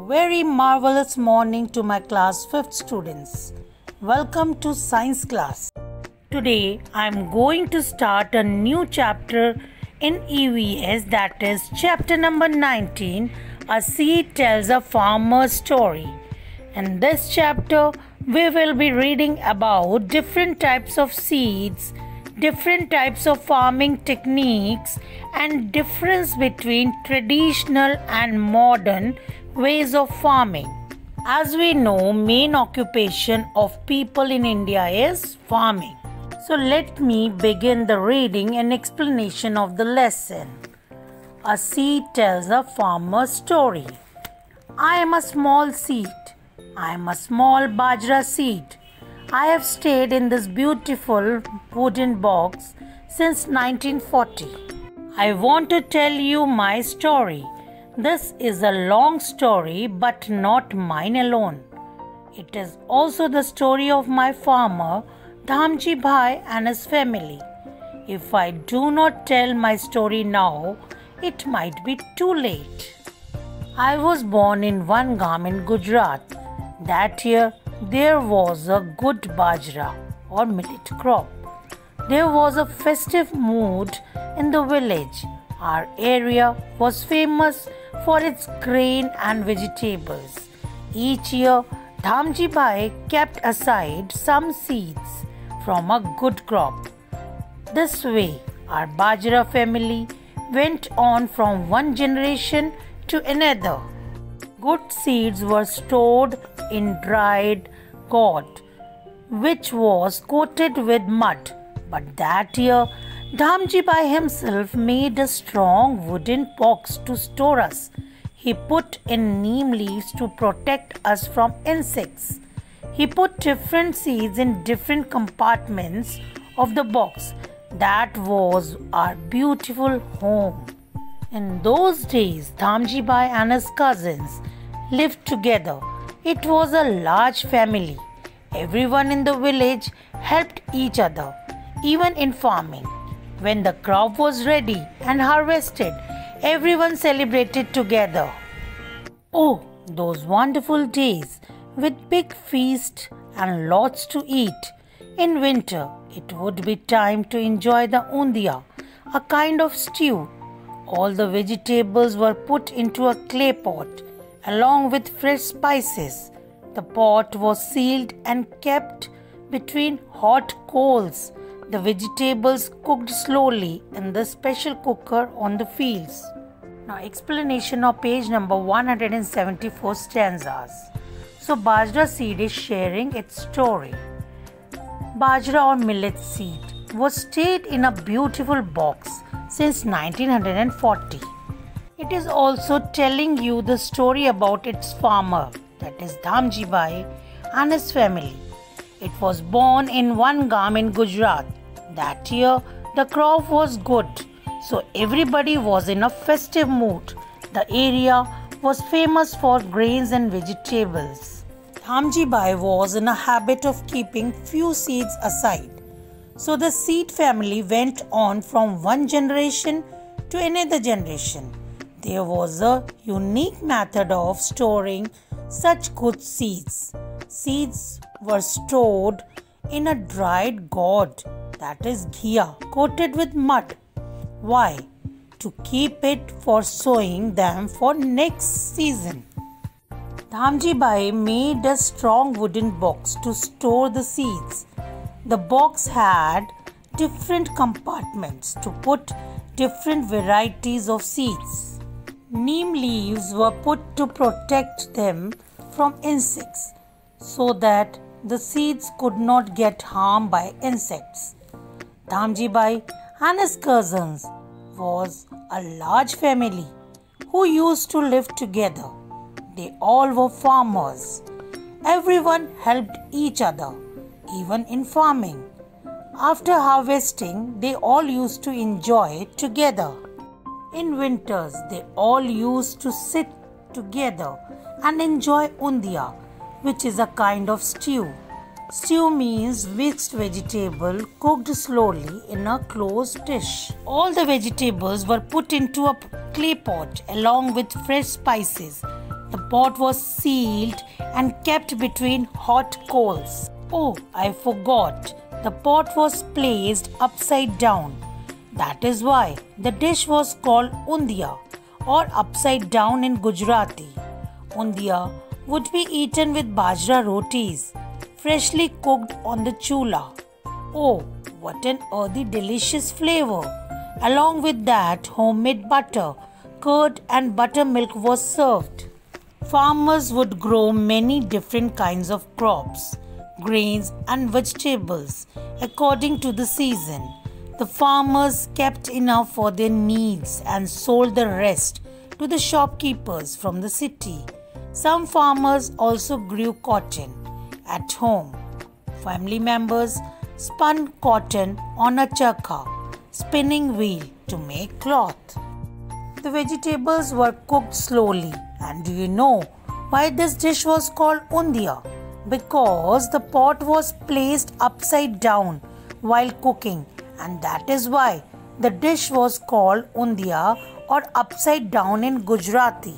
very marvelous morning to my class 5th students. Welcome to science class. Today I am going to start a new chapter in EVS, that is chapter number 19, A Seed Tells a Farmer's Story. In this chapter we will be reading about different types of seeds, different types of farming techniques and difference between traditional and modern ways of farming. As we know, main occupation of people in India is farming. So let me begin the reading and explanation of the lesson. A seed tells a farmer's story. I am a small seed. I am a small bajra seed. I have stayed in this beautiful wooden box since 1940. I want to tell you my story. This is a long story, but not mine alone. It is also the story of my farmer, Dhamji Bhai, and his family. If I do not tell my story now, it might be too late. I was born in Vangam in Gujarat. That year, there was a good bajra or millet crop. There was a festive mood in the village. Our area was famous for its grain and vegetables. Each year, Dhamji Bhai kept aside some seeds from a good crop. This way, our bajra family went on from one generation to another. Good seeds were stored in dried gourd, which was coated with mud. But that year, Dhamji Bhai himself made a strong wooden box to store us. He put in neem leaves to protect us from insects. He put different seeds in different compartments of the box. That was our beautiful home. In those days, Dhamji Bhai and his cousins lived together. It was a large family. Everyone in the village helped each other, even in farming. When the crop was ready and harvested, everyone celebrated together. Oh, those wonderful days with big feast and lots to eat. In winter, it would be time to enjoy the undia, a kind of stew. All the vegetables were put into a clay pot along with fresh spices. The pot was sealed and kept between hot coals. The vegetables cooked slowly in the special cooker on the fields. Now, explanation of page number 174 stanzas. So, bajra seed is sharing its story. Bajra or millet seed was stayed in a beautiful box since 1940. It is also telling you the story about its farmer, that is Dhamji Bhai, and his family. It was born in Vangam in Gujarat. That year, the crop was good, so everybody was in a festive mood. The area was famous for grains and vegetables. Dhamji Bhai was in a habit of keeping few seeds aside. So the seed family went on from one generation to another generation. There was a unique method of storing such good seeds. Seeds were stored in a dried gourd, that is ghiya, coated with mud. Why? To keep it for sowing them for next season. Dhamji Bhai made a strong wooden box to store the seeds. The box had different compartments to put different varieties of seeds. Neem leaves were put to protect them from insects so that the seeds could not get harmed by insects. Dhamji Bhai and his cousins was a large family who used to live together. They all were farmers. Everyone helped each other, even in farming. After harvesting, they all used to enjoy it together. In winters, they all used to sit together and enjoy undia, which is a kind of stew. Stew means mixed vegetable cooked slowly in a closed dish. All the vegetables were put into a clay pot along with fresh spices. The pot was sealed and kept between hot coals. Oh, I forgot. The pot was placed upside down. That is why the dish was called undia or upside down in Gujarati. Undia would be eaten with bajra rotis, freshly cooked on the chula. Oh, what an earthy delicious flavor! Along with that, homemade butter, curd and buttermilk was served. Farmers would grow many different kinds of crops, grains and vegetables according to the season. The farmers kept enough for their needs and sold the rest to the shopkeepers from the city. Some farmers also grew cotton at home. Family members spun cotton on a charkha spinning wheel to make cloth. The vegetables were cooked slowly. And do you know why this dish was called undia? Because the pot was placed upside down while cooking, and that is why the dish was called undia or upside down in Gujarati.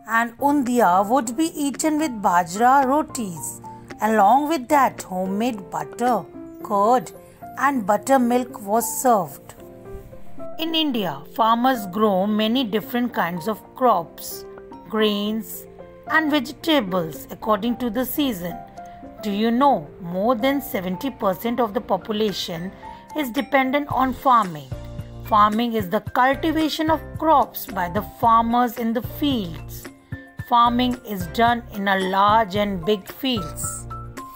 And undia would be eaten with bajra rotis. Along with that, homemade butter, curd and buttermilk was served. In India, farmers grow many different kinds of crops, grains and vegetables according to the season. Do you know more than 70% of the population is dependent on farming? Farming is the cultivation of crops by the farmers in the fields. Farming is done in a large and big fields.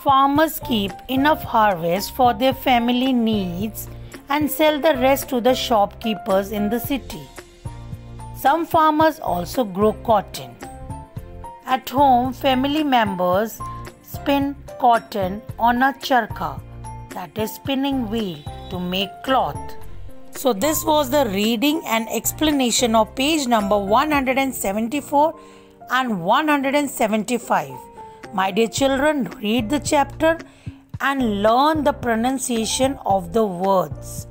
Farmers keep enough harvest for their family needs and sell the rest to the shopkeepers in the city. Some farmers also grow cotton. At home, family members spin cotton on a charkha, that is spinning wheel, to make cloth. So this was the reading and explanation of page number 174 and 175. My dear children, read the chapter and learn the pronunciation of the words.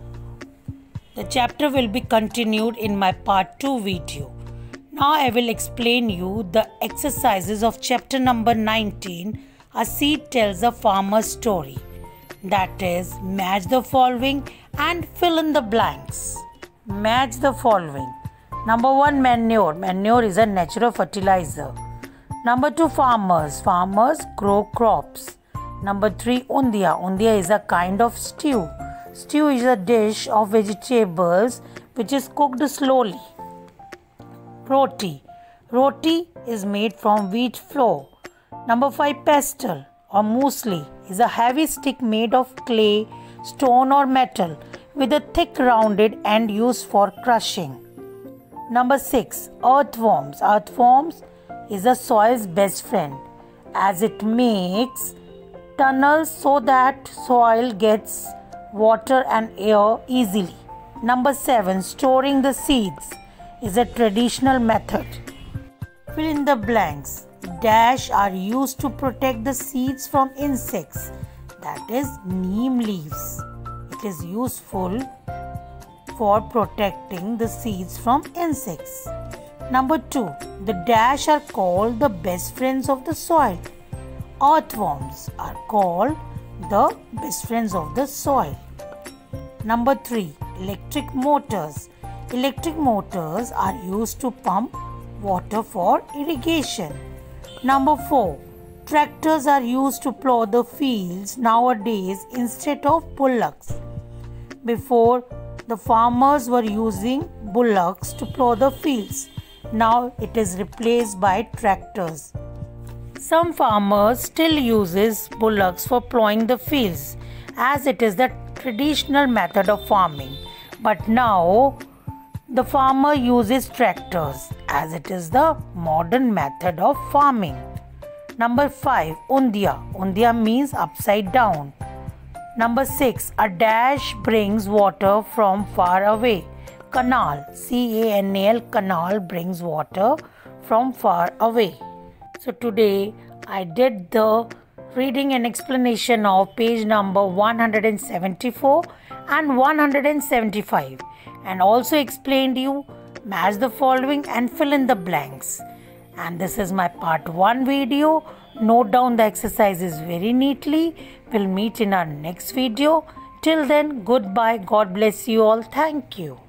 The chapter will be continued in my part 2 video. Now I will explain you the exercises of chapter number 19, A Seed Tells a Farmer's Story. That is, match the following and fill in the blanks. Match the following. Number 1, manure. Manure is a natural fertilizer. Number 2, farmers. Farmers grow crops. Number 3, undia. Undia is a kind of stew. Stew is a dish of vegetables which is cooked slowly. Roti. Roti is made from wheat flour. Number 5, pestle or muesli is a heavy stick made of clay, stone or metal with a thick rounded end used for crushing. Number 6, earthworms. Earthworms is a soil's best friend as it makes tunnels so that soil gets water and air easily. Number 7, storing the seeds is a traditional method. Fill in the blanks. Dash are used to protect the seeds from insects, that is neem leaves. It is useful for protecting the seeds from insects. Number 2, the dash are called the best friends of the soil. Earthworms are called the best friends of the soil. Number 3, electric motors. Electric motors are used to pump water for irrigation. Number 4, tractors are used to plow the fields nowadays instead of bullocks. Before, the farmers were using bullocks to plow the fields. Now it is replaced by tractors. Some farmers still uses bullocks for plowing the fields as it is the traditional method of farming. But now the farmer uses tractors as it is the modern method of farming. Number 5, undia. Undia means upside down. Number 6, a dash brings water from far away. Canal, C-A-N-A-L, canal brings water from far away. So today I did the reading and explanation of page number 174 and 175 and also explained you match the following and fill in the blanks. And this is my part 1 video. Note down the exercises very neatly. We'll meet in our next video. Till then, goodbye. God bless you all. Thank you.